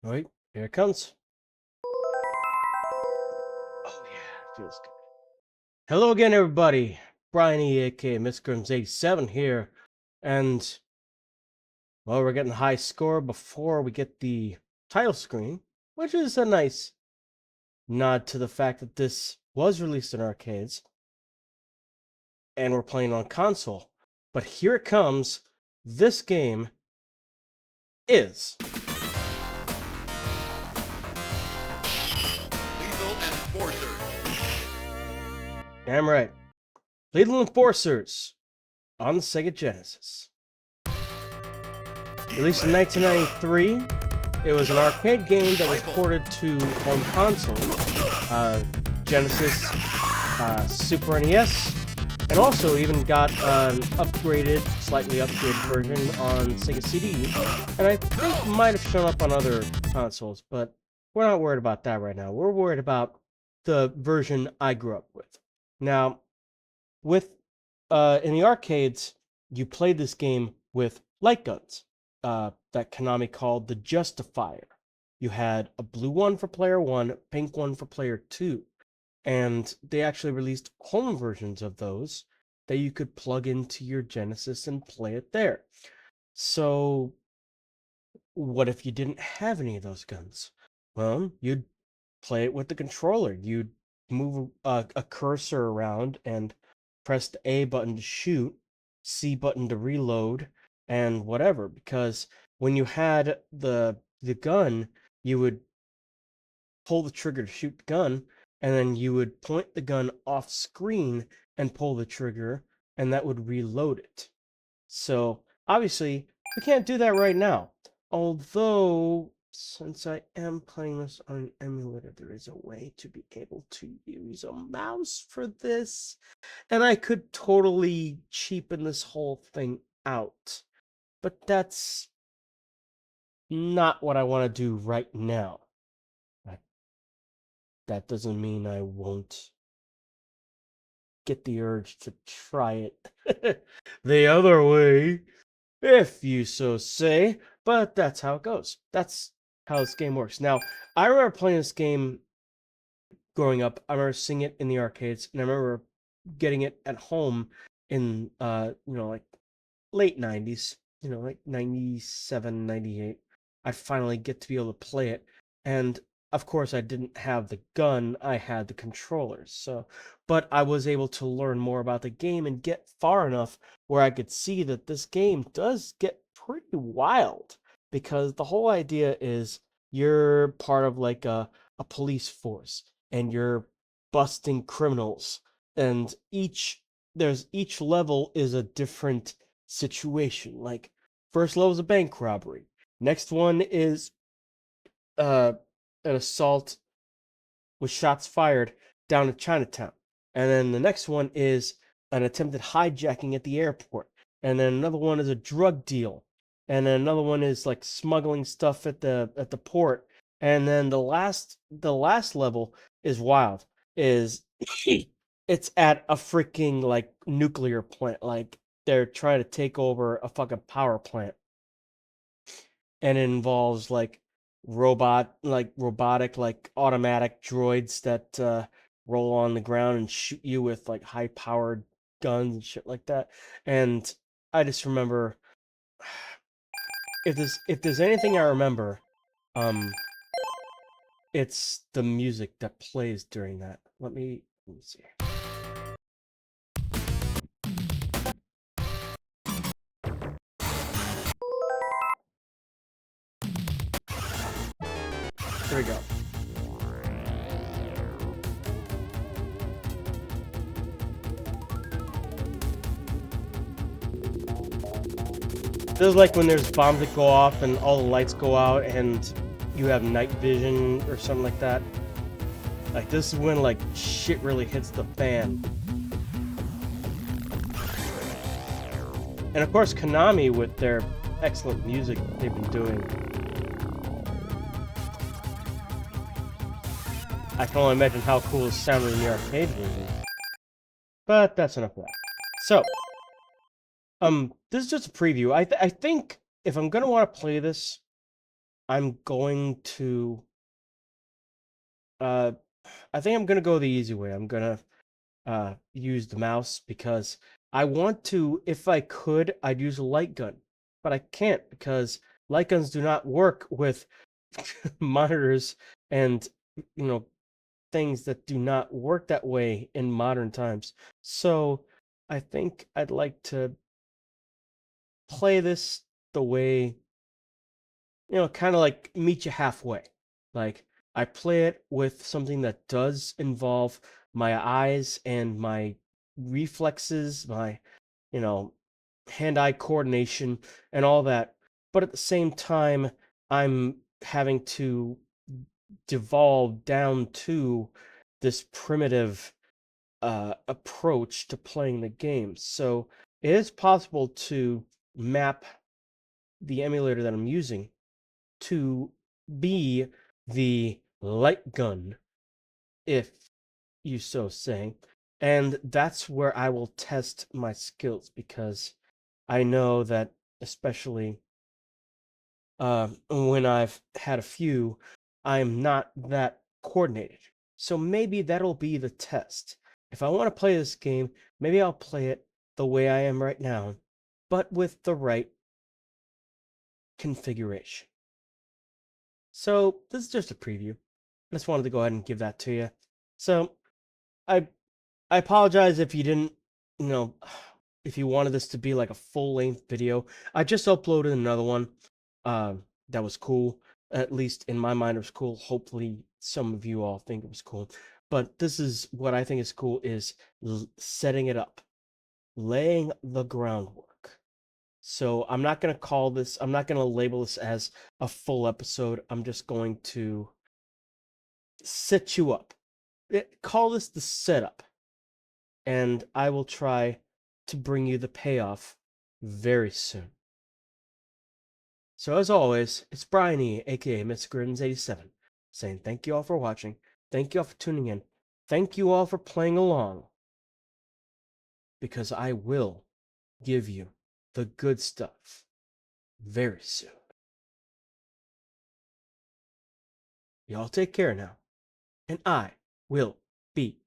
Right, here it comes. Oh yeah, feels good. Hello again, everybody. Brian E, aka MrGrims87 here, and well, we're getting a high score before we get the title screen, which is a nice nod to the fact that this was released in arcades and we're playing on console. But here it comes. This game is Lethal Enforcer. damn right, Lethal Enforcers on the Sega Genesis. Released in 1993, it was an arcade game that was ported to home console, Genesis, Super NES, and also even got an slightly upgraded version on Sega CD, and I think might have shown up on other consoles, but we're not worried about that right now. We're worried about the version I grew up with. Now, with in the arcades, you played this game with light guns that Konami called the Justifier. You had a blue one for player one, a pink one for player two, and they actually released home versions of those that you could plug into your Genesis and play it there. So, what if you didn't have any of those guns? Well, you'd play it with the controller. You'd move a cursor around and press the A button to shoot, C button to reload, and whatever. Because when you had the gun, you would pull the trigger to shoot the gun, and then you would point the gun off screen and pull the trigger, and that would reload it. So obviously, we can't do that right now. Although, since I am playing this on an emulator, there is a way to be able to use a mouse for this. And I could totally cheapen this whole thing out. But that's not what I want to do right now. That, that doesn't mean I won't get the urge to try it the other way, if you so say. But that's how it goes. That's how this game works. Now, I remember playing this game growing up. I remember seeing it in the arcades, and I remember getting it at home in like late 90s, like 97, 98. I'd finally get to be able to play it. And of course, I didn't have the gun, I had the controllers. But I was able to learn more about the game and get far enough where I could see that this game does get pretty wild. Because the whole idea is you're part of like a police force and you're busting criminals. And each level is a different situation. Like, first level is a bank robbery. Next one is uh an assault with shots fired down in Chinatown. And then the next one is an attempted hijacking at the airport. And then another one is a drug deal. And then another one is like smuggling stuff at the port. And then the last level is wild. Is it's at a freaking like nuclear plant. Like they're trying to take over a fucking power plant. And it involves like robotic, like automatic droids that roll on the ground and shoot you with like high powered guns and shit like that. And I just remember, if there's anything I remember, um, it's the music that plays during that. Let me see. Here we go. This is like when there's bombs that go off and all the lights go out and you have night vision or something like that. Like, this is when like shit really hits the fan. And of course, Konami with their excellent music they've been doing. I can only imagine how cool it sounded in the arcade version. But that's enough of that. So, this is just a preview. I think if I'm gonna want to play this, I'm going to uh I think I'm gonna go the easy way. I'm gonna use the mouse because I want to, if I could, I'd use a light gun. But I can't because light guns do not work with monitors and you know things that do not work that way in modern times. So I think I'd like to play this the way, kind of like meet you halfway. Like I play it with something that does involve my eyes and my reflexes, my, you know, hand-eye coordination and all that. But at the same time, I'm having to devolve down to this primitive approach to playing the game. So it is possible to map the emulator that I'm using to be the light gun, if you so say. And that's where I will test my skills because I know that, especially when I've had a few, I'm not that coordinated. So maybe that'll be the test. If I want to play this game, maybe I'll play it the way I am right now, but with the right configuration. So this is just a preview. I just wanted to go ahead and give that to you. So I I apologize if you didn't, you know, if you wanted this to be like a full-length video. I just uploaded another one that was cool. At least in my mind it was cool. Hopefully some of you all think it was cool. But this is what I think is cool is setting it up, laying the groundwork. So I'm not going to call this, I'm not going to label this as a full episode. I'm just going to set you up. Call this the setup. And I will try to bring you the payoff very soon. So as always, it's Brian E, aka Mr. Griddens87, saying thank you all for watching, thank you all for tuning in, thank you all for playing along, because I will give you the good stuff very soon. Y'all take care now, and I will be